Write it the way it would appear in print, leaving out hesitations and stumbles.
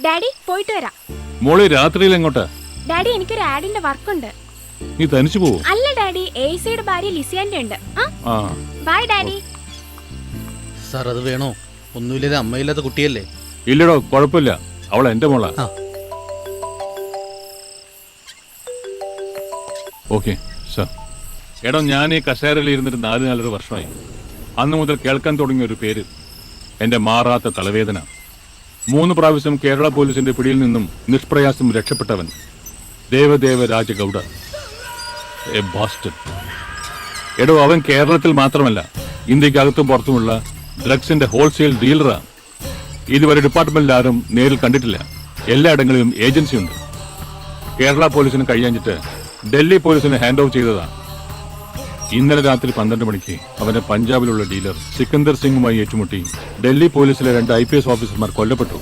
Daddy പോയിട്ട് വരാം. മോളെ രാത്രിയിൽ എങ്ങോട്ടാ? ഡാഡി എനിക്കൊരു ആഡിന്റെ വർക്കുണ്ട്. നീ തനിച്ചു പോവോ? അല്ല ഡാഡി, എസിയുടെ ഭാര്യ ലിസിയാന്റെ ഉണ്ട്. By daddy. സാർ അത് വേണോ? ഒന്നുമില്ല, അമ്മയില്ലാത്ത കുട്ടിയല്ലേ. ഇല്ലടോ, കുഴപ്പമില്ല, അവൾ എന്റെ മോളാ. Okay sir. എടോ, ഞാൻ ഈ കസേരയിൽ ഇരുന്നിട്ട് 4 വർഷമായി. അന്ന് മുതൽ കേൾക്കാൻ തുടങ്ങിയ ഒരു പേര്, എന്റെ മാറാത്ത തലവേദന. 3 പ്രാവശ്യം കേരള പോലീസിന്റെ പിടിയിൽ നിന്നും നിഷ്പ്രയാസം രക്ഷപ്പെട്ടവൻ ദേവദേവ രാജഗൌഡ, എ ബാസ്റ്റൺ. എടോ, അവൻ കേരളത്തിൽ മാത്രമല്ല, ഇന്ത്യക്കകത്തും പുറത്തുമുള്ള ഡ്രഗ്സിന്റെ ഹോൾസെയിൽ ഡീലറാ. ഇതുവരെ ഡിപ്പാർട്ട്മെന്റിൽ ആരും നേരിൽ കണ്ടിട്ടില്ല. എല്ലായിടങ്ങളിലും ഏജൻസി ഉണ്ട്. കേരള പോലീസിന് കഴിയാഞ്ഞിട്ട് ഡൽഹി പോലീസിന് ഹാൻഡ് ഓവർ ചെയ്തതാ. ഇന്നലെ രാത്രി 12 മണിക്ക് അവന്റെ പഞ്ചാബിലുള്ള ഡീലർ സിക്കന്ദർ സിംഗുമായി ഏറ്റുമുട്ടി ഡൽഹി പോലീസിലെ 2 IPS ഓഫീസർമാർ കൊല്ലപ്പെട്ടു.